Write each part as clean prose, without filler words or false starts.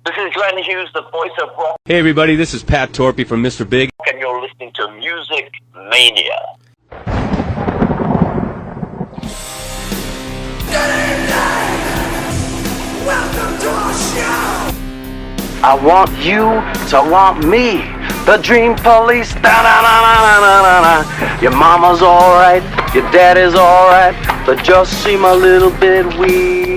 This is Glenn Hughes, the voice of rock. Hey everybody, this is Pat Torpy from Mr. Big. And you're listening to Music Mania. Good evening! Welcome to our show! I want you to want me. The Dream Police. Da-na-na-na-na-na-na. Your mama's alright, your daddy's alright, but just seem a little bit weak.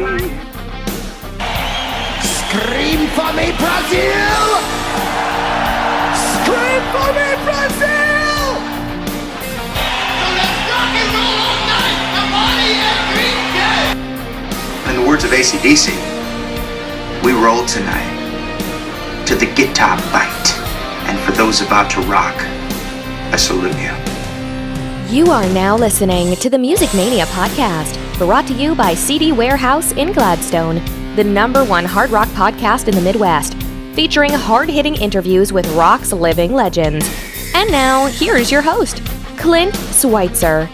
Scream for me, Brazil! Scream for me, Brazil! So let's rock and roll all night, the body and drink day! In the words of AC/DC, we roll tonight to the guitar bite. And for those about to rock, I salute you. You are now listening to the Music Mania podcast, brought to you by CD Warehouse in Gladstone, the #1 hard rock podcast in the Midwest, featuring hard-hitting interviews with rock's living legends. And now, here's your host, Clint Switzer.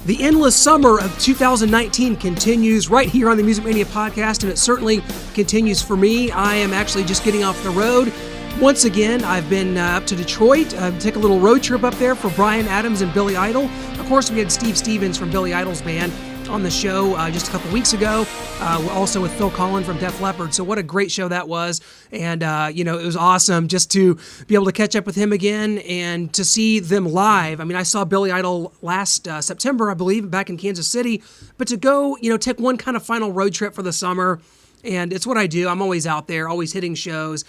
The endless summer of 2019 continues right here on the Music Mania podcast, and it certainly continues for me. I am actually just getting off the road. Once again, I've been up to Detroit, take a little road trip up there for Bryan Adams and Billy Idol. Of course, we had Steve Stevens from Billy Idol's band on the show just a couple weeks ago, also with Phil Collen from Def Leppard. So what a great show that was. And, it was awesome just to be able to catch up with him again and to see them live. I mean, I saw Billy Idol last September, I believe, back in Kansas City. But to go, take one kind of final road trip for the summer, and it's what I do. I'm always out there, always hitting shows.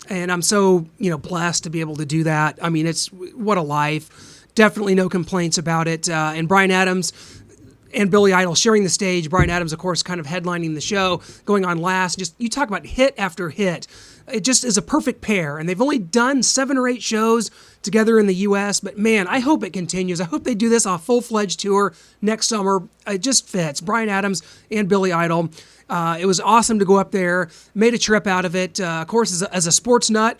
And I'm so, blessed to be able to do that. I mean, it's what a life. Definitely no complaints about it. And Bryan Adams and Billy Idol sharing the stage. Bryan Adams, of course, kind of headlining the show, going on last. Just, you talk about hit after hit. It just is a perfect pair. And they've only done 7 or 8 shows together in the U.S., but man, I hope it continues. I hope they do this on a full-fledged tour next summer. It just fits. Bryan Adams and Billy Idol. It was awesome to go up there, made a trip out of it. Of course, as a sports nut,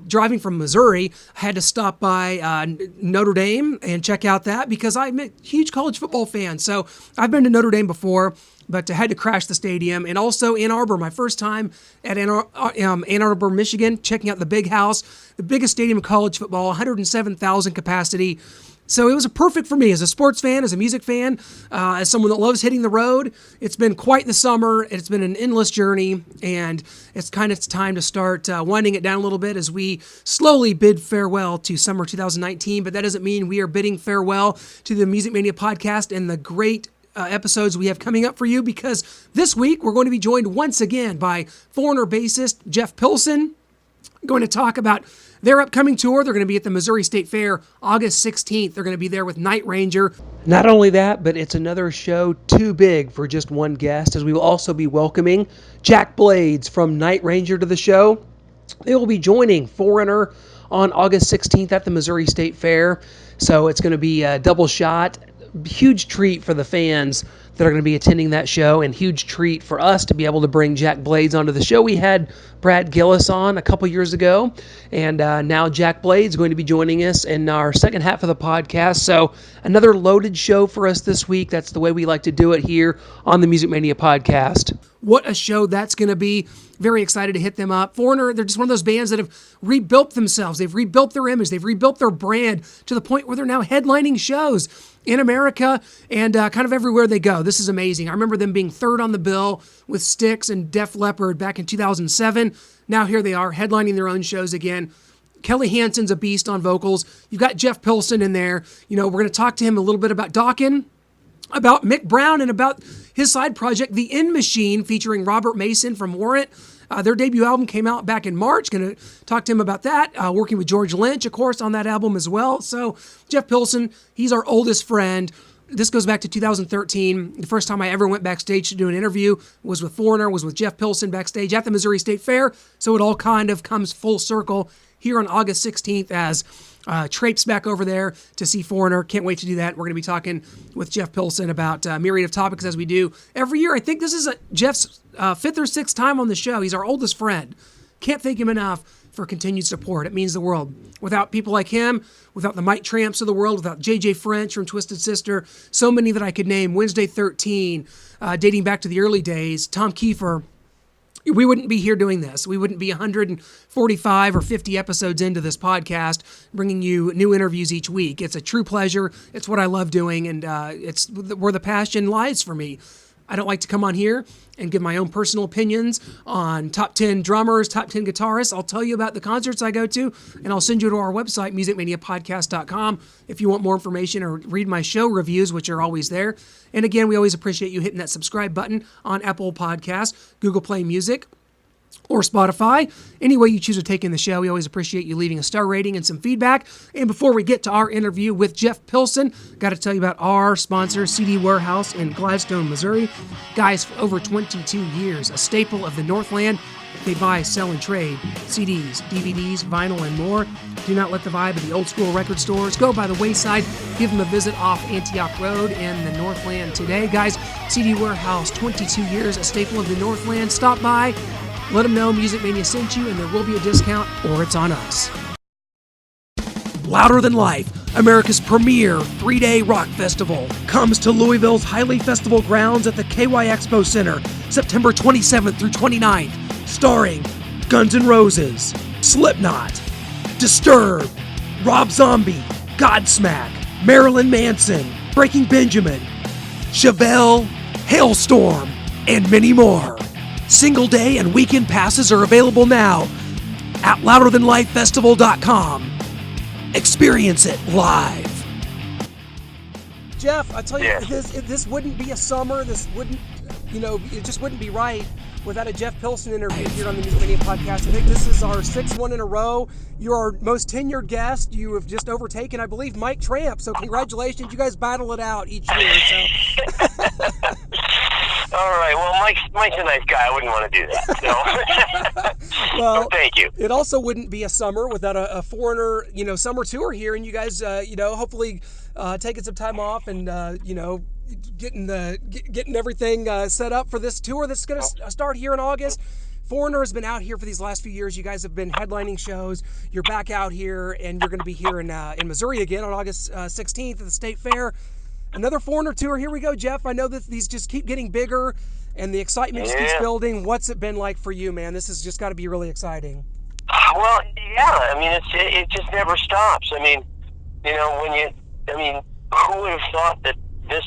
driving from Missouri, I had to stop by Notre Dame and check out that because I'm a huge college football fan. So I've been to Notre Dame before, but I had to crash the stadium. And also Ann Arbor, my first time at Ann Arbor, Michigan, checking out the Big House, the biggest stadium in college football, 107,000 capacity. So it was perfect for me as a sports fan, as a music fan, as someone that loves hitting the road. It's been quite the summer. It's been an endless journey, and it's time to start winding it down a little bit as we slowly bid farewell to summer 2019. But that doesn't mean we are bidding farewell to the Music Mania podcast and the great episodes we have coming up for you, because this week we're going to be joined once again by Foreigner bassist Jeff Pilson. Going to talk about their upcoming tour. They're going to be at the Missouri State Fair August 16th. They're going to be there with Night Ranger. Not only that, but it's another show too big for just one guest, as we will also be welcoming Jack Blades from Night Ranger to the show. They will be joining Foreigner on August 16th at the Missouri State Fair. So it's going to be a double shot. Huge treat for the fans that are going to be attending that show, and huge treat for us to be able to bring Jack Blades onto the show. We had Brad Gillis on a couple years ago, and now Jack Blades is going to be joining us in our second half of the podcast. So another loaded show for us this week. That's the way we like to do it here on the Music Mania podcast. What a show that's going to be. Very excited to hit them up. Foreigner, they're just one of those bands that have rebuilt themselves. They've rebuilt their image. They've rebuilt their brand to the point where they're now headlining shows in America and kind of everywhere they go. This is amazing. I remember them being third on the bill with Styx and Def Leppard back in 2007. Now here they are headlining their own shows again. Kelly Hansen's a beast on vocals. You've got Jeff Pilson in there. We're going to talk to him a little bit about Dokken, about Mick Brown, and about his side project, The End Machine, featuring Robert Mason from Warrant. Their debut album came out back in March. Going to talk to him about that. Working with George Lynch, of course, on that album as well. So Jeff Pilson, he's our oldest friend. This goes back to 2013. The first time I ever went backstage to do an interview was with Foreigner, was with Jeff Pilson backstage at the Missouri State Fair. So it all kind of comes full circle here on August 16th as traipse back over there to see Foreigner. Can't wait to do that. We're going to be talking with Jeff Pilson about a myriad of topics as we do every year. I think this is Jeff's 5th or 6th time on the show. He's our oldest friend. Can't thank him enough for continued support. It means the world. Without people like him, without the Mike Tramps of the world, without J.J. French from Twisted Sister, so many that I could name, Wednesday 13, dating back to the early days, Tom Kiefer, we wouldn't be here doing this. We wouldn't be 145 or 50 episodes into this podcast, bringing you new interviews each week. It's a true pleasure. It's what I love doing, and it's where the passion lies for me. I don't like to come on here and give my own personal opinions on top 10 drummers, top 10 guitarists. I'll tell you about the concerts I go to, and I'll send you to our website, musicmaniapodcast.com, if you want more information or read my show reviews, which are always there. And again, we always appreciate you hitting that subscribe button on Apple Podcasts, Google Play Music, or Spotify. Any way you choose to take in the show, we always appreciate you leaving a star rating and some feedback. And before we get to our interview with Jeff Pilson, got to tell you about our sponsor, CD Warehouse in Gladstone, Missouri. Guys, for over 22 years, a staple of the Northland. They buy, sell, and trade CDs, DVDs, vinyl, and more. Do not let the vibe of the old school record stores go by the wayside. Give them a visit off Antioch Road in the Northland today. Guys, CD Warehouse, 22 years, a staple of the Northland. Stop by. Let them know Music Mania sent you, and there will be a discount, or it's on us. Louder Than Life, America's premier 3-day rock festival, comes to Louisville's Hiley Festival grounds at the KY Expo Center, September 27th through 29th, starring Guns N' Roses, Slipknot, Disturbed, Rob Zombie, Godsmack, Marilyn Manson, Breaking Benjamin, Chevelle, Hailstorm, and many more. Single day and weekend passes are available now at louderthanlifefestival.com. Experience it live. Jeff, I tell you, this wouldn't be a summer. This wouldn't, it just wouldn't be right without a Jeff Pilson interview here on the Music Mania podcast. I think this is our 6th one in a row. You're our most tenured guest. You have just overtaken, I believe, Mike Tramp. So congratulations. You guys battle it out each year. So. All right. Well, Mike's a nice guy. I wouldn't want to do that. So. Well, thank you. It also wouldn't be a summer without a Foreigner, summer tour here, and you guys, hopefully taking some time off and getting everything set up for this tour that's going to start here in August. Foreigner has been out here for these last few years. You guys have been headlining shows. You're back out here, and you're going to be here in Missouri again on August 16th at the State Fair. Another Foreigner tour. Here we go, Jeff. I know that these just keep getting bigger, and the excitement just keeps building. What's it been like for you, man? This has just got to be really exciting. Well, yeah. I mean, it just never stops. I mean, who would have thought that this,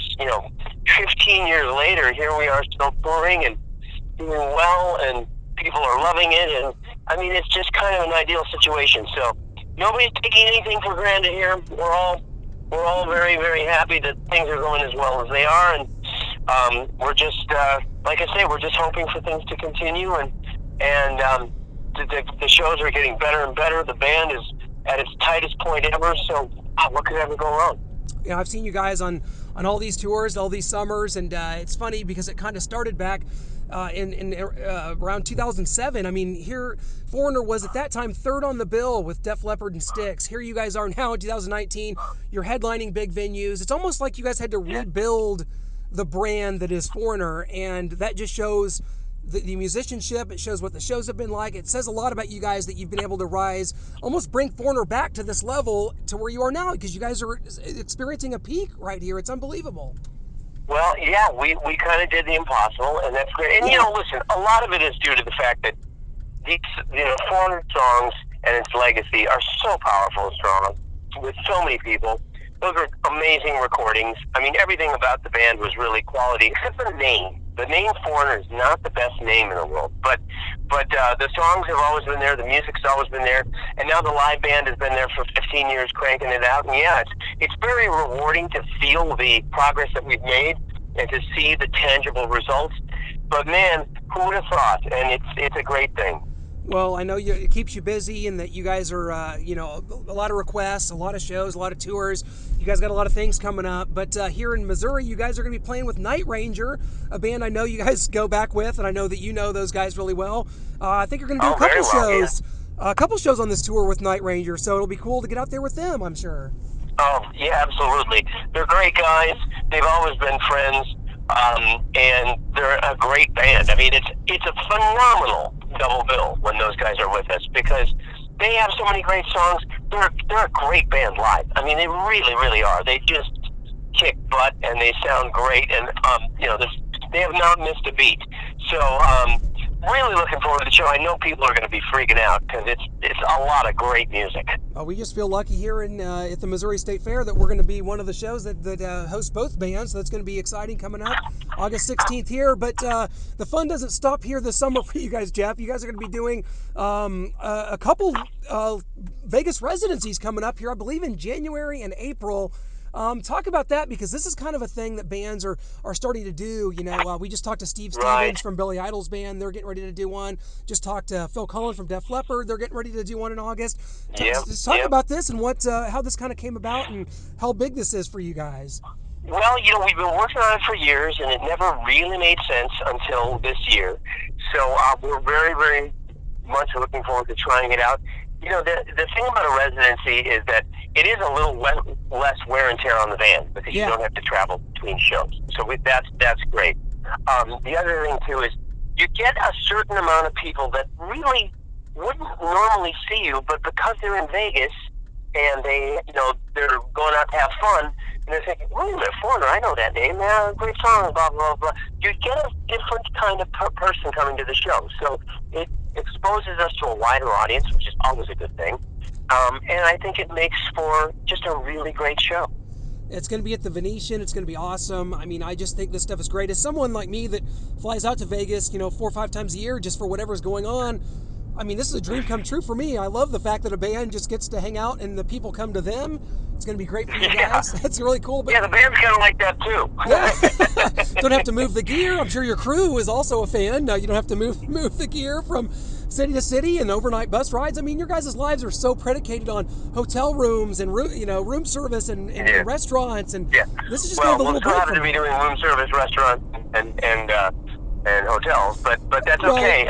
15 years later, here we are still touring and doing well, and people are loving it, and I mean, it's just kind of an ideal situation. So nobody's taking anything for granted here. We're all very, very happy that things are going as well as they are, and we're just, like I say, we're just hoping for things to continue, and the shows are getting better and better. The band is at its tightest point ever, so what could ever go wrong? I've seen you guys on all these tours, all these summers, and it's funny because it kind of started back in around 2007. I mean, here Foreigner was at that time 3rd on the bill with Def Leppard and Styx. Here you guys are now in 2019. You're headlining big venues. It's almost like you guys had to rebuild the brand that is Foreigner, and that just shows the musicianship. It shows what the shows have been like. It says a lot about you guys that you've been able to rise, almost bring Foreigner back to this level to where you are now, because you guys are experiencing a peak right here. It's unbelievable. Well, yeah, we kind of did the impossible, and that's great. And, listen, a lot of it is due to the fact that these, Foreigner songs and its legacy are so powerful and strong with so many people. Those are amazing recordings. I mean, everything about the band was really quality, except for the name. The name Foreigner is not the best name in the world, but the songs have always been there, the music's always been there, and now the live band has been there for 15 years cranking it out, and yeah, it's very rewarding to feel the progress that we've made and to see the tangible results. But man, who would have thought? And it's a great thing. Well, I know it keeps you busy, and that you guys are, a lot of requests, a lot of shows, a lot of tours. You guys got a lot of things coming up. But here in Missouri, you guys are going to be playing with Night Ranger, a band I know you guys go back with, and I know that you know those guys really well. I think you're going to do a couple shows. Yeah. A couple shows on this tour with Night Ranger, so it'll be cool to get out there with them, I'm sure. Oh, yeah, absolutely. They're great guys. They've always been friends, and they're a great band. I mean, it's a phenomenal double bill when those guys are with us, because they have so many great songs. They're a great band live. I mean, they really, really are. They just kick butt, and they sound great, and they have not missed a beat. So really looking forward to the show. I know people are going to be freaking out because it's a lot of great music. We just feel lucky here at the Missouri State Fair that we're going to be one of the shows that hosts both bands. So that's going to be exciting coming up August 16th here. But the fun doesn't stop here this summer for you guys, Jeff. You guys are going to be doing a couple Vegas residencies coming up here, I believe in January and April. Talk about that, because this is kind of a thing that bands are starting to do. You know, we just talked to Steve Stevens from Billy Idol's band. They're getting ready to do one. Just talked to Phil Cullen from Def Leppard. They're getting ready to do one in August. Just talk about this and how this kind of came about and how big this is for you guys. Well, you know, we've been working on it for years, and it never really made sense until this year. So we're very, very much looking forward to trying it out. You know, the thing about a residency is that it is a little less wear and tear on the band because you don't have to travel between shows. So that's great. The other thing, too, is you get a certain amount of people that really wouldn't normally see you, but because they're in Vegas and they're going out to have fun, and they're thinking, wait a minute, Foreigner, I know that name. Yeah, great song, blah, blah, blah. You get a different kind of person coming to the show. So it exposes us to a wider audience, which is always a good thing. And I think it makes for just a really great show. It's going to be at the Venetian. It's going to be awesome. I mean, I just think this stuff is great. As someone like me that flies out to Vegas, 4 or 5 times a year just for whatever's going on, I mean, this is a dream come true for me. I love the fact that a band just gets to hang out and the people come to them. It's going to be great for you guys. That's really cool. But the band's kind of like that, too. Yeah. Don't have to move the gear. I'm sure your crew is also a fan. You don't have to move the gear from city to city and overnight bus rides. I mean, your guys' lives are so predicated on hotel rooms and room service and restaurants. And this is just kind of a little break. We'll still have to be doing room service, restaurants, and hotels, but that's okay.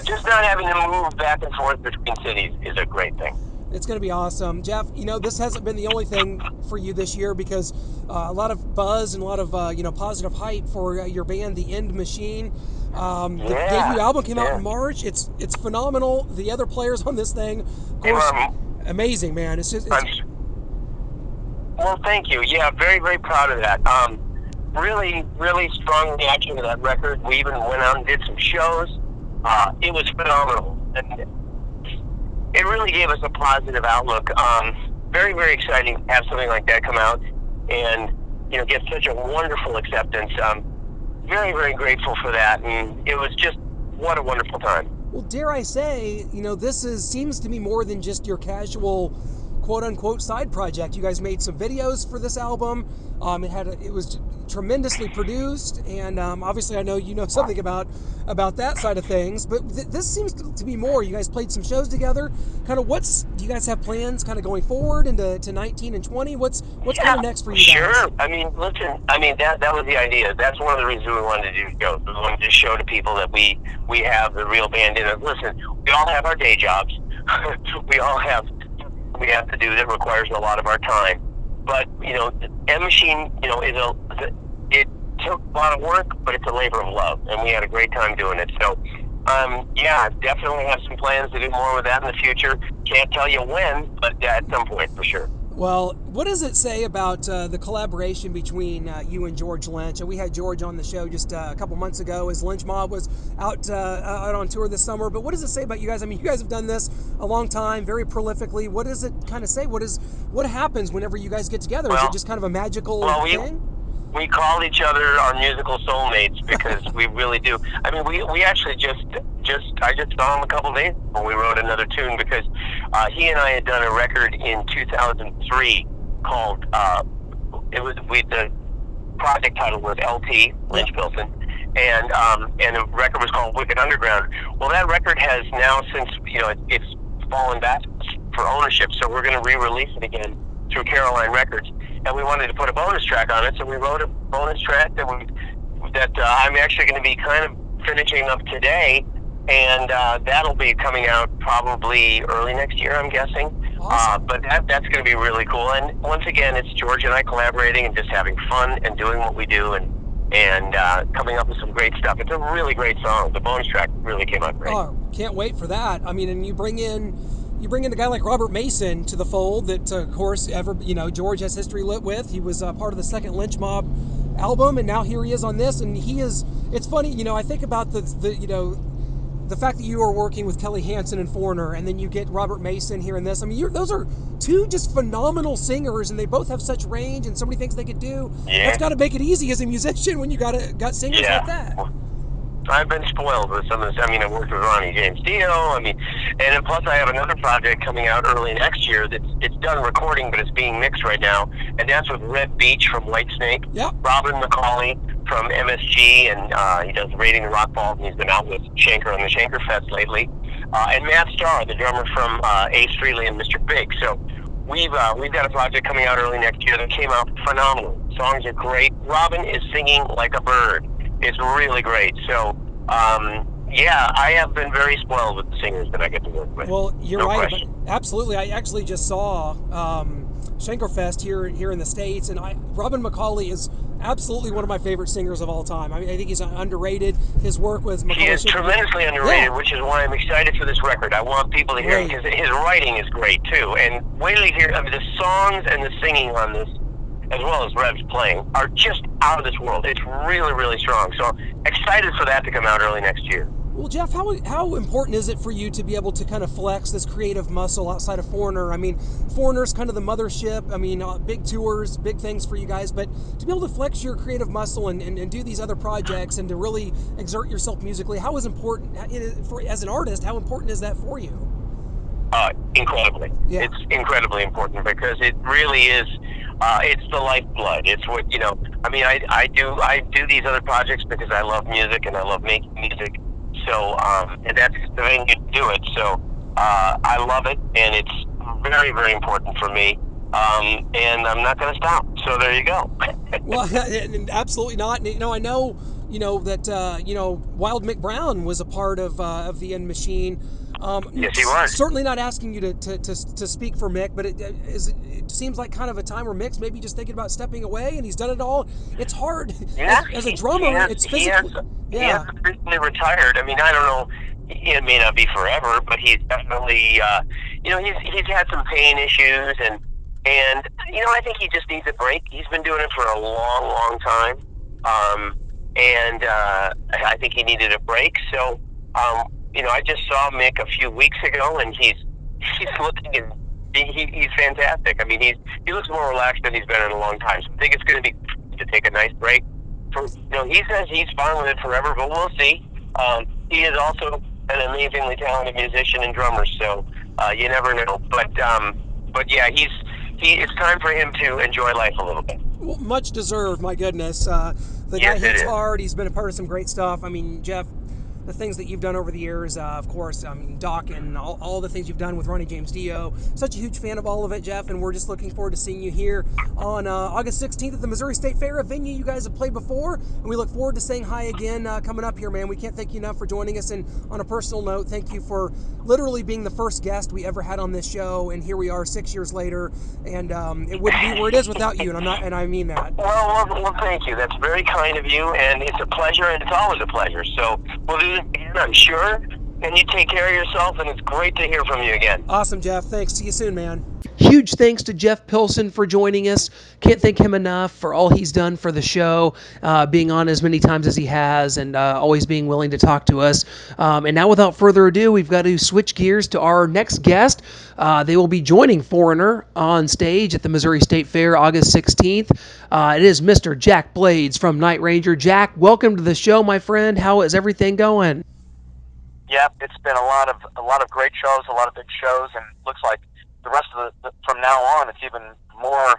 Just not having to move back and forth between cities is a great thing. It's going to be awesome. Jeff, this hasn't been the only thing for you this year, because a lot of buzz and a lot of positive hype for your band, The End Machine. The debut album came out in March. It's phenomenal. The other players on this thing, of course, amazing, man. Well, thank you. Yeah, very, very proud of that. Really, really strong reaction to that record. We even went out and did some shows. It was phenomenal. And it really gave us a positive outlook. Very, very exciting to have something like that come out and, get such a wonderful acceptance. Very, very grateful for that. And it was just, what a wonderful time. Well, dare I say, this seems to be more than just your casual quote-unquote side project. You guys made some videos for this album. It was tremendously produced, and obviously I know you know something about that side of things, but this seems to be more. You guys played some shows together. Kind of do you guys have plans kind of going forward into 19 and 20? What's kind of next for you guys? Sure. I mean, listen, that was the idea. That's one of the reasons we wanted to do shows. We wanted to show to people that we have the real band in it. Listen, we all have our day jobs. we have to do that requires a lot of our time. But, M Machine, it took a lot of work, but it's a labor of love, and we had a great time doing it. So, definitely have some plans to do more with that in the future. Can't tell you when, but at some point for sure. Well, what does it say about the collaboration between you and George Lynch? We had George on the show just a couple months ago as Lynch Mob was out on tour this summer. But what does it say about you guys? I mean, you guys have done this a long time, very prolifically. What does it kind of say? What happens whenever you guys get together? Is it just kind of a magical thing? We call each other our musical soulmates because we really do. I mean, we actually I just saw him a couple days when we wrote another tune because he and I had done a record in 2003 called the project title was LT, Lynch Pilson, and the record was called Wicked Underground. Well, that record has now since it's fallen back for ownership, so we're going to re-release it again through Caroline Records, and we wanted to put a bonus track on it, so we wrote a bonus track that I'm actually going to be kind of finishing up today, and that'll be coming out probably early next year, I'm guessing. Awesome. But that's going to be really cool, and once again, it's George and I collaborating and just having fun and doing what we do, and coming up with some great stuff. It's a really great song. The bonus track really came out great. Oh, can't wait for that. I mean, and you bring in a guy like Robert Mason to the fold that, of course, George has history with. He was part of the second Lynch Mob album, and now here he is on this, and it's funny, I think about the fact that you are working with Kelly Hansen and Foreigner, and then you get Robert Mason here in this. I mean, those are two just phenomenal singers, and they both have such range and so many things they could do. Yeah. That's got to make it easy as a musician when you got singers like that. I've been spoiled with some of this. I mean, I worked with Ronnie James Dio. I mean, and then plus I have another project coming out early next year it's done recording, but it's being mixed right now, and that's with Red Beach from Whitesnake. Yep. Robin McCauley from MSG, and he does Raiding the Rock Balls, and he's been out with Shanker on the Shanker Fest lately. And Matt Starr, the drummer from Ace Frehley and Mr. Big. So we've got a project coming out early next year that came out phenomenal. Songs are great. Robin is singing like a bird. It's really great. So, I have been very spoiled with the singers that I get to work with. Well, you're no right. Question. Absolutely. I actually just saw Shankerfest here in the States, and Robin McCauley is absolutely one of my favorite singers of all time. I mean, I think he's underrated. His work with McCauley. He is tremendously underrated, which is why I'm excited for this record. I want people to hear him because his writing is great too. And wait till you hear the songs and the singing on this, as well as Rev's playing, are just out of this world. It's really, really strong. So excited for that to come out early next year. Well, Jeff, how important is it for you to be able to kind of flex this creative muscle outside of Foreigner? I mean, Foreigner's kind of the mothership. I mean, big tours, big things for you guys. But to be able to flex your creative muscle and do these other projects and to really exert yourself musically, how is important, as an artist, how important is that for you? Incredibly. Yeah. It's incredibly important because it really is. It's the lifeblood. It's what, I mean, I do these other projects because I love music and I love making music. So, and that's the way you do it. So, I love it, and it's very, very important for me. And I'm not going to stop. So there you go. Well, absolutely not. I know, that, Wild Mick Brown was a part of the End Machine. Yes, he was. Certainly not asking you to speak for Mick, but it seems like kind of a time where Mick's maybe just thinking about stepping away, and he's done it all. It's hard. Yeah, as a drummer, it's physically. He has recently retired. I mean, I don't know. It may not be forever, but he's definitely, he's had some pain issues, and I think he just needs a break. He's been doing it for a long, long time, and I think he needed a break. So, I just saw Mick a few weeks ago, and he's looking and he's fantastic. I mean, he looks more relaxed than he's been in a long time. So I think it's going to be to take a nice break. He says he's fine with it forever, but we'll see. He is also an amazingly talented musician and drummer, so you never know. But yeah, it's time for him to enjoy life a little bit. Well, much deserved, my goodness. The guy hits hard. He's been a part of some great stuff. I mean, Jeff, the things that you've done over the years, of course, I mean, Doc and all the things you've done with Ronnie James Dio. Such a huge fan of all of it, Jeff, and we're just looking forward to seeing you here on August 16th at the Missouri State Fair, a venue you guys have played before, and we look forward to saying hi again coming up here, man. We can't thank you enough for joining us, and on a personal note, thank you for literally being the first guest we ever had on this show, and here we are 6 years later, and it wouldn't be where it is without you, and I mean that. Well, thank you. That's very kind of you, and it's a pleasure, and it's always a pleasure. So we'll do this again, I'm sure. And you take care of yourself, and it's great to hear from you again. Awesome, Jeff. Thanks. See you soon, man. Huge thanks to Jeff Pilson for joining us. Can't thank him enough for all he's done for the show, being on as many times as he has, and always being willing to talk to us. And now, without further ado, we've got to switch gears to our next guest. They will be joining Foreigner on stage at the Missouri State Fair August 16th. It is Mr. Jack Blades from Night Ranger. Jack, welcome to the show, my friend. How is everything going? Yeah, it's been a lot of great shows, a lot of big shows, and looks like the rest of from now on, it's even more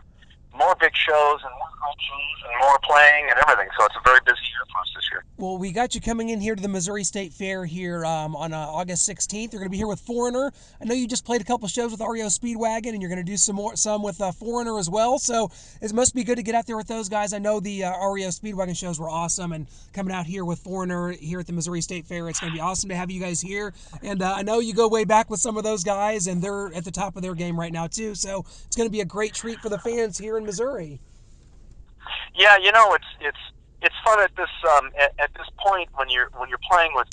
big shows and more great shows and more playing and everything. So it's a very busy year for us this year. Well, we got you coming in here to the Missouri State Fair here on August 16th. You're going to be here with Foreigner. I know you just played a couple shows with REO Speedwagon, and you're going to do some with Foreigner as well. So it must be good to get out there with those guys. I know the REO Speedwagon shows were awesome, and coming out here with Foreigner here at the Missouri State Fair, it's going to be awesome to have you guys here. And I know you go way back with some of those guys, and they're at the top of their game right now too. So it's going to be a great treat for the fans here in Missouri. Yeah, it's fun at this point when you're playing with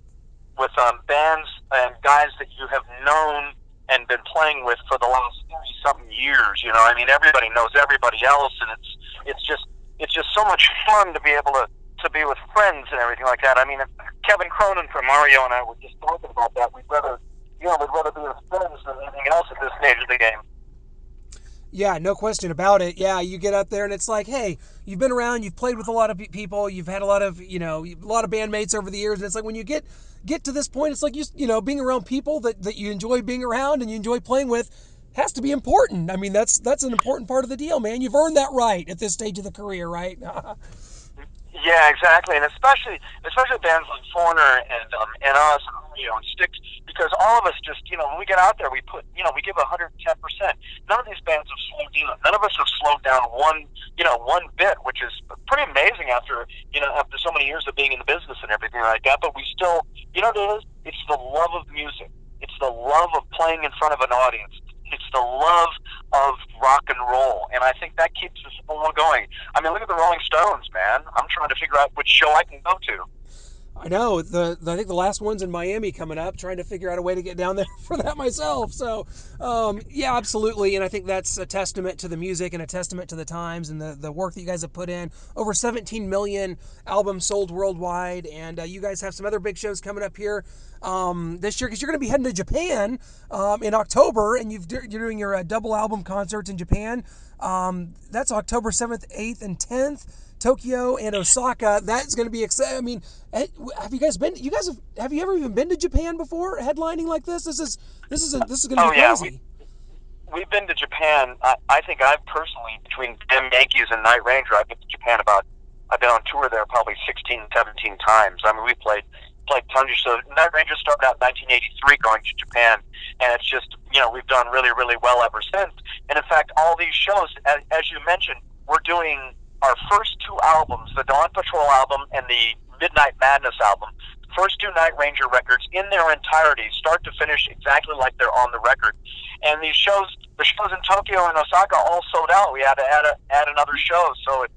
bands and guys that you have known and been playing with for the last 30-something years. I mean, everybody knows everybody else, and it's just it's just so much fun to be able to be with friends and everything like that. I mean, if Kevin Cronin from Mario and I were just talking about that. We'd rather be with friends than anything else at this stage of the game. Yeah, no question about it. Yeah, you get up there and it's like, hey, you've been around, you've played with a lot of people, you've had a lot of bandmates over the years, and it's like when you get to this point, it's like being around people that you enjoy being around and you enjoy playing with has to be important. I mean, that's an important part of the deal, man. You've earned that right at this stage of the career, right? Yeah, exactly, and especially bands like Foreigner and us, and Styx, because all of us just when we get out there, we give 110%. None of these bands have slowed down. None of us have slowed down one bit, which is pretty amazing after so many years of being in the business and everything like that. But we still, what it is? It's the love of music. It's the love of playing in front of an audience. It's the love of rock and roll, and I think that keeps us all going. I mean, look at the Rolling Stones, man. I'm trying to figure out which show I can go to. I know. I think the last one's in Miami coming up, trying to figure out a way to get down there for that myself. So, yeah, absolutely. And I think that's a testament to the music and a testament to the times and the work that you guys have put in. Over 17 million albums sold worldwide. And you guys have some other big shows coming up here this year, because you're going to be heading to Japan in October, and you're doing your double album concerts in Japan. That's October 7th, 8th, and 10th. Tokyo and Osaka. That's going to be exciting. I mean, have you guys been? Have you ever even been to Japan before? Headlining like this? This is going to be crazy. We've been to Japan. I think I've personally, between them Yankees and Night Ranger, I've been to Japan I've been on tour there probably 16, 17 times. I mean, we played tons of shows. Night Ranger started out in 1983 going to Japan, and it's just, we've done really, really well ever since. And in fact, all these shows, as you mentioned, we're doing our first two albums, the Dawn Patrol album and the Midnight Madness album, first two Night Ranger records in their entirety, start to finish, exactly like they're on the record. And the shows in Tokyo and Osaka all sold out. We had to add another show, so it's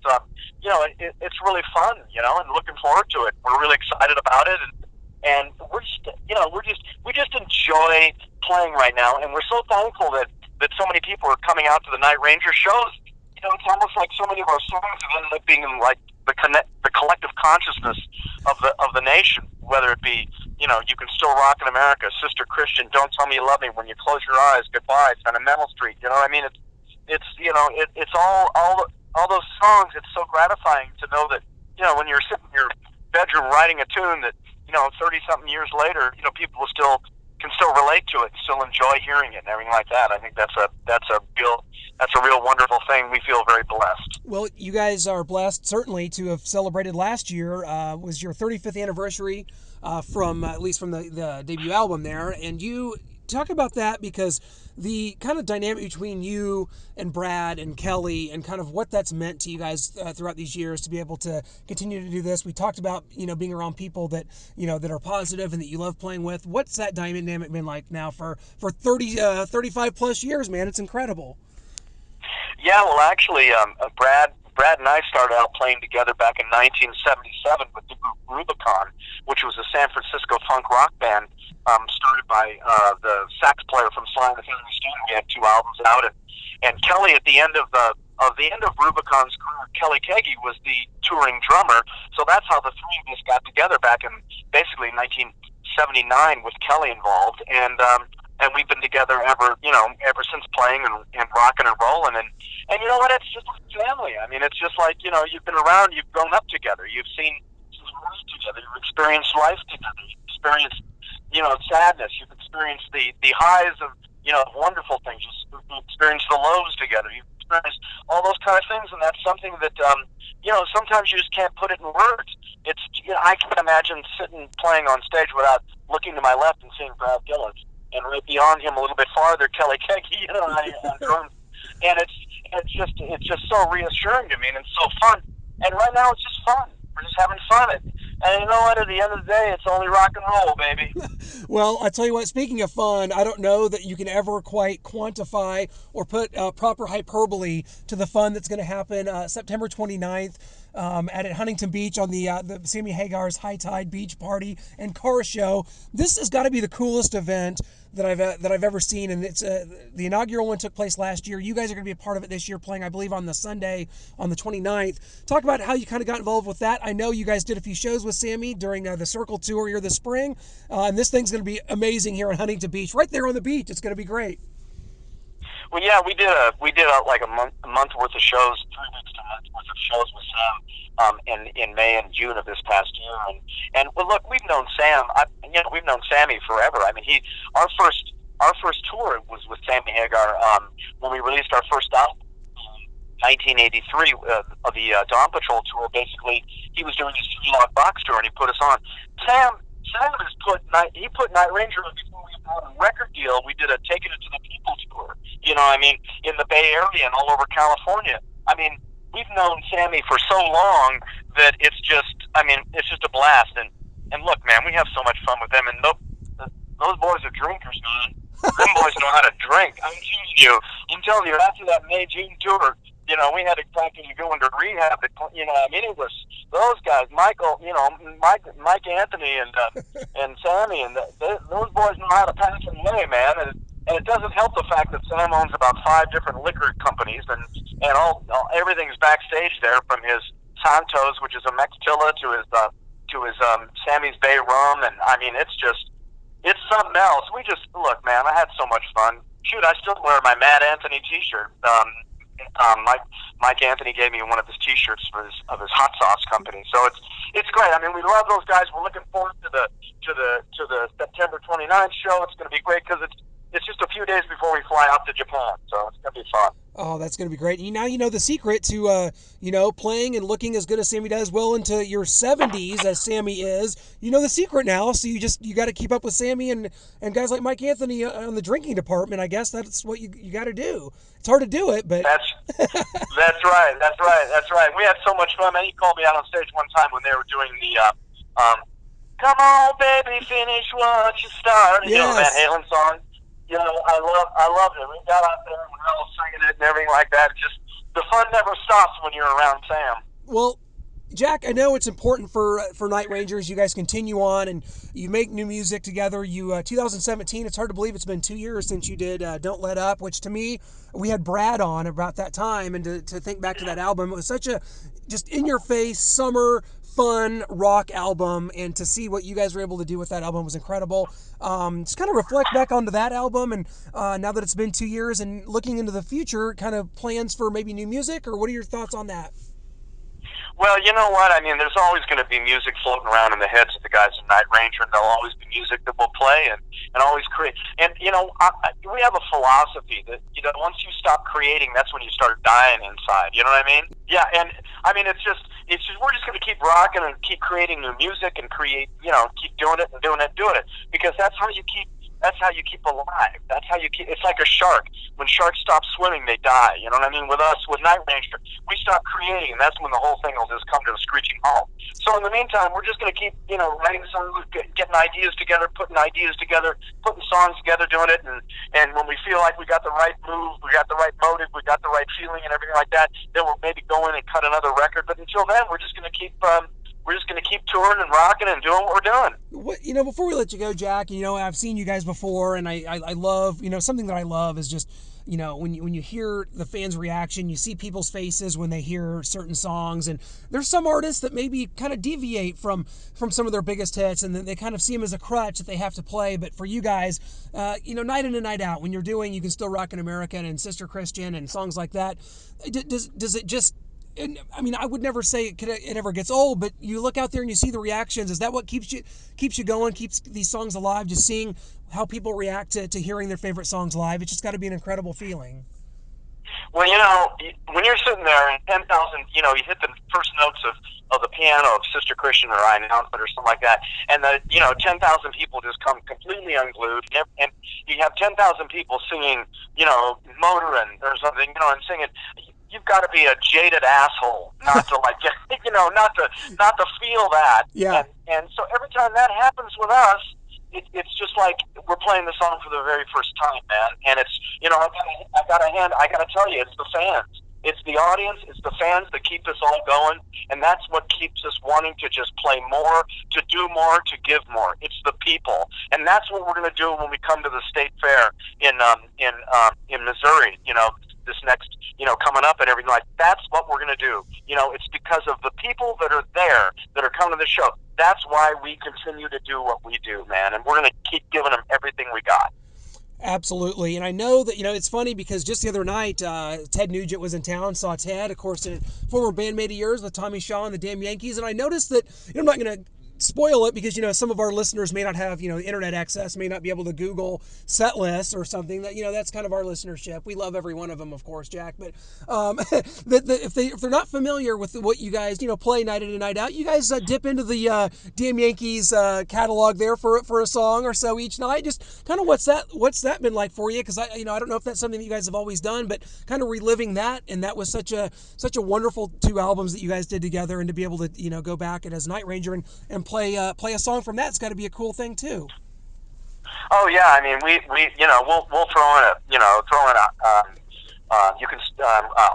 it's really fun, and looking forward to it. We're really excited about it, and we just enjoy playing right now, and we're so thankful that so many people are coming out to the Night Ranger shows. It's almost like so many of our songs have ended up being in like the collective consciousness of the nation. Whether it be, You Can Still Rock in America, Sister Christian, Don't Tell Me You Love Me, When You Close Your Eyes, Goodbye, Sentimental Street. You know what I mean? It's all those songs. It's so gratifying to know that when you're sitting in your bedroom writing a tune that 30-something years later, people can still relate to it, still enjoy hearing it and everything like that. I think that's a real wonderful thing. We feel very blessed. Well, you guys are blessed, certainly, to have celebrated last year. Was your 35th anniversary from the debut album there, and you talk about that because the kind of dynamic between you and Brad and Kelly and kind of what that's meant to you guys throughout these years to be able to continue to do this. We talked about, being around people that, that are positive and that you love playing with. What's that dynamic been like now for 35 plus years, man? It's incredible. Yeah, well, actually, Brad and I started out playing together back in 1977 with the group Rubicon, which was a San Francisco funk rock band started by the sax player from Sly and the Family Stone. We had two albums out, and Kelly at the end of Rubicon's career, Kelly Kagi was the touring drummer. So that's how the three of us got together back in basically 1979 with Kelly involved, and we've been together ever since playing and rocking and rolling, and you know what? It's just like family. I mean, it's just like, you've been around, you've grown up together, you've seen together, you've experienced life together, you've experienced, sadness, you've experienced the highs of, wonderful things, you've experienced the lows together, you've experienced all those kind of things, and that's something that, sometimes you just can't put it in words. It's, I can't imagine playing on stage without looking to my left and seeing Brad Gillis, and right beyond him a little bit farther, Kelly Kagi, on drums. And it's just so reassuring to me, and it's so fun. And right now it's just fun. We're just having fun. And you know what? At the end of the day, it's only rock and roll, baby. Well, I tell you what, speaking of fun, I don't know that you can ever quite quantify or put proper hyperbole to the fun that's going to happen September 29th at Huntington Beach on the Sammy Hagar's High Tide Beach Party and Car Show. This has got to be the coolest event that I've ever seen, and it's the inaugural one took place last year. You guys are going to be a part of it this year, playing, I believe, on the Sunday on the 29th. Talk about how you kind of got involved with that. I know you guys did a few shows with Sammy during the Circle Tour here this spring, and this thing's going to be amazing here on Huntington Beach, right there on the beach. It's going to be great. Well, yeah, we did like a month worth of shows, 3 weeks to a month worth of shows with Sam in May and June of this past year, and well, look, we've known Sam. We've known Sammy forever. I mean, our first tour was with Sammy Hagar when we released our first album. 1983 of the Dawn Patrol tour. Basically, he was doing his 3-log box tour, and he put us on. Sam has put Night Ranger on before we got a record deal. We did a Taking It to the People tour, you know, I mean, in the Bay Area and all over California. I mean, we've known Sammy for so long that it's just a blast. And look, man, we have so much fun with them. And those boys are drinkers, man. Them boys know how to drink. I'm telling you, after that May-June tour, you know, we had to practically go into rehab. You know, I mean, it was those guys, Mike Anthony and Sammy, and those boys know how to pass and lay, man. And it doesn't help the fact that Sam owns about 5 different liquor companies, and everything's backstage there, from his Santos, which is a Mextilla, to his Sammy's Bay Rum, and I mean, it's something else. Look, man, I had so much fun. Shoot, I still wear my Mad Anthony T-shirt. Mike Anthony gave me one of his T-shirts of his hot sauce company. So it's great. I mean, we love those guys. We're looking forward to the September 29th show. It's going to be great because it's just a few days before we fly out to Japan. So it's going to be fun. Oh, that's going to be great. Now you know the secret to, playing and looking as good as Sammy does well into your 70s, as Sammy is. You know the secret now, so you got to keep up with Sammy and guys like Mike Anthony on the drinking department. I guess that's what you got to do. It's hard to do it, but... That's right. We had so much fun, man. He called me out on stage one time when they were doing the, Come On, Baby, Finish What You Started. Yes. You know, Van Halen song. You know, I loved it. We got out there and we were all singing it and everything like that. Just the fun never stops when you're around Sam. Well, Jack, I know it's important for Night Rangers. You guys continue on and you make new music together. 2017, it's hard to believe it's been 2 years since you did Don't Let Up, which to me, we had Brad on about that time, and to think back to that album, it was such a just in-your-face, summer, fun rock album, and to see what you guys were able to do with that album was incredible. Just kind of reflect back onto that album, and now that it's been 2 years and looking into the future, kind of plans for maybe new music, or what are your thoughts on that? Well, you know what? I mean, there's always going to be music floating around in the heads of the guys in Night Ranger, and there'll always be music that we'll play and always create. And, you know, we have a philosophy that, you know, once you stop creating, that's when you start dying inside. You know what I mean? Yeah, and, I mean, it's just we're just going to keep rocking and keep creating new music and keep doing it and doing it, because that's how you keep alive. That's how you keep. It's like a shark. When sharks stop swimming, they die. You know what I mean? With us, with Night Ranger, we stop creating, and that's when the whole thing will just come to a screeching halt. So in the meantime, we're just going to keep, writing songs, getting ideas together, putting songs together, doing it, and when we feel like we got the right move, we got the right motive, we got the right feeling, and everything like that, then we'll maybe go in and cut another record. But until then, we're just going to keep. We're just going to keep touring and rocking and doing what we're doing. Before we let you go, Jack, I've seen you guys before, and I love, something that I love is just, when you hear the fans' reaction, you see people's faces when they hear certain songs, and there's some artists that maybe kind of deviate from some of their biggest hits, and then they kind of see them as a crutch that they have to play. But for you guys, night in and night out, when you're doing You Can Still Rock an American and Sister Christian and songs like that, does it just... And, I mean, I would never say it ever gets old, but you look out there and you see the reactions. Is that what keeps you going, keeps these songs alive, just seeing how people react to hearing their favorite songs live? It's just got to be an incredible feeling. Well, when you're sitting there and 10,000, you hit the first notes of the piano of Sister Christian or I Announcement or something like that, and 10,000 people just come completely unglued, and you have 10,000 people singing, Motorin or something, and singing. You've got to be a jaded asshole not to not to feel that. Yeah. And so every time that happens with us, it's just like we're playing the song for the very first time, man. And it's I got to tell you, it's the fans. It's the audience, it's the fans that keep us all going, and that's what keeps us wanting to just play more, to do more, to give more. It's the people, and that's what we're going to do when we come to the State Fair in Missouri. This next, coming up and everything like that's what we're going to do. It's because of the people that are there that are coming to the show. That's why we continue to do what we do, man, and we're going to keep giving them everything we got. Absolutely. And I know that, it's funny because just the other night, Ted Nugent was in town, saw Ted, of course, a former bandmate of yours with Tommy Shaw and the Damn Yankees. And I noticed that, I'm not going to spoil it because, some of our listeners may not have, internet access, may not be able to Google set lists or something. That, that's kind of our listenership. We love every one of them, of course, Jack. But if they're not familiar with what you guys, play night in and night out, you guys dip into the Damn Yankees catalog there for a song or so each night. Just kind of what's that been like for you? Because I don't know if that's something that you guys have always done, but kind of reliving that, and that was such a wonderful 2 albums that you guys did together, and to be able to go back and as Night Ranger and play a song from that's got to be a cool thing too. Oh yeah, I mean we we'll throw in you can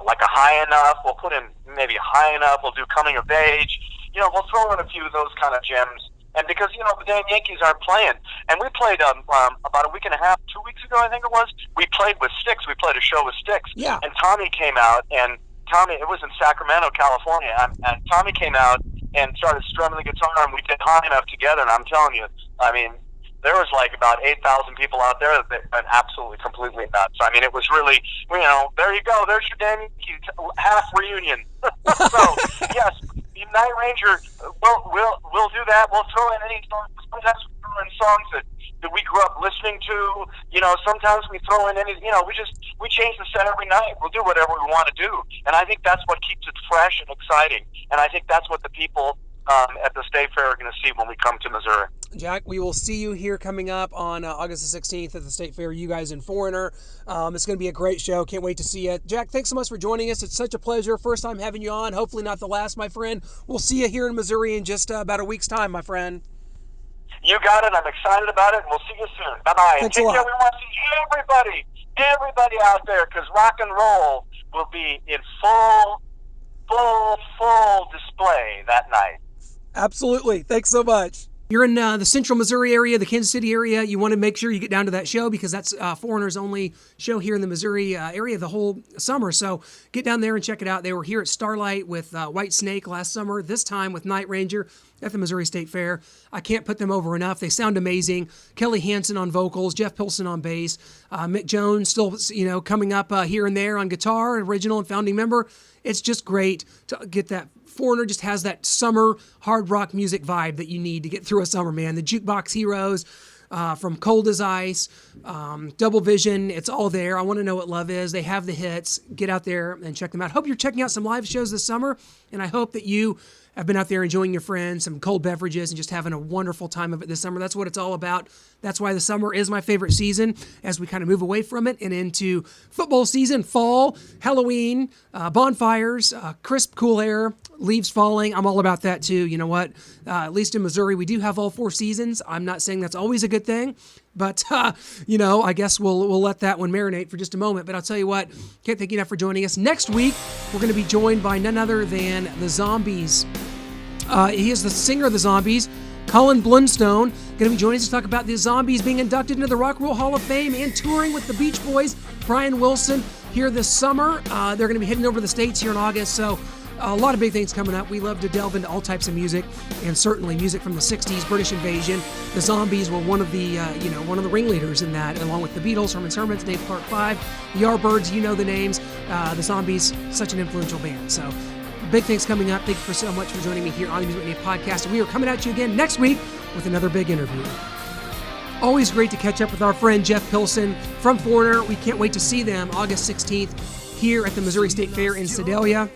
like a High Enough. We'll put in maybe High Enough. We'll do Coming of Age. We'll throw in a few of those kind of gems. And because the damn Yankees aren't playing, and we played about a week and a half, 2 weeks ago I think it was. We played with Styx. We played a show with Styx. Yeah. And Tommy came out, and it was in Sacramento, California, and Tommy came out and started strumming the guitar, and we did High Enough together, and I'm telling you, I mean, there was like about 8,000 people out there that went absolutely, completely nuts. I mean, it was really, there you go, there's your damn half reunion. So, yes, Night Ranger, we'll do that. We'll throw in any songs. Sometimes we throw in songs that we grew up listening to. Sometimes we throw in any, we change the set every night. We'll do whatever we want to do. And I think that's what keeps it fresh and exciting. And I think that's what the people at the State Fair are going to see when we come to Missouri. Jack, we will see you here coming up on August the 16th at the State Fair, you guys in Foreigner. It's going to be a great show. Can't wait to see it. Jack, thanks so much for joining us. It's such a pleasure. First time having you on. Hopefully not the last, my friend. We'll see you here in Missouri in just about a week's time, my friend. You got it. I'm excited about it. We'll see you soon. Bye-bye. Thanks and a lot. We want to see everybody out there, because rock and roll will be in full display that night. Absolutely. Thanks so much. You're in the central Missouri area, the Kansas City area. You want to make sure you get down to that show because that's Foreigner's only show here in the Missouri area the whole summer. So get down there and check it out. They were here at Starlight with White Snake last summer, this time with Night Ranger at the Missouri State Fair. I can't put them over enough. They sound amazing. Kelly Hansen on vocals, Jeff Pilson on bass, Mick Jones still coming up here and there on guitar, original and founding member. It's just great to get that. Foreigner just has that summer hard rock music vibe that you need to get through a summer, man. The Jukebox Heroes, from Cold as Ice, Double Vision, it's all there. I Want to Know What Love Is. They have the hits. Get out there and check them out. Hope you're checking out some live shows this summer, and I hope that you have been out there enjoying your friends, some cold beverages, and just having a wonderful time of it this summer. That's what it's all about. That's why the summer is my favorite season as we kind of move away from it and into football season, fall, Halloween, bonfires, crisp, cool air, leaves falling. I'm all about that too. You know what? At least in Missouri, we do have all 4 seasons. I'm not saying that's always a good thing, but, I guess we'll let that one marinate for just a moment. But I'll tell you what, can't thank you enough for joining us. Next week, we're going to be joined by none other than the Zombies. He is the singer of the Zombies, Colin Blunstone, going to be joining us to talk about the Zombies being inducted into the Rock and Roll Hall of Fame and touring with the Beach Boys, Brian Wilson, here this summer. They're going to be heading over to the States here in August, so a lot of big things coming up. We love to delve into all types of music, and certainly music from the 60s, British Invasion. The Zombies were one of the ringleaders in that, along with the Beatles, Herman's Hermits, Dave Clark 5, the Yardbirds, you know the names. The Zombies, such an influential band. So big things coming up. Thank you so much for joining me here on the Music Mania Podcast. And we are coming at you again next week with another big interview. Always great to catch up with our friend Jeff Pilson from Foreigner. We can't wait to see them August 16th here at the Missouri State Fair in Sedalia.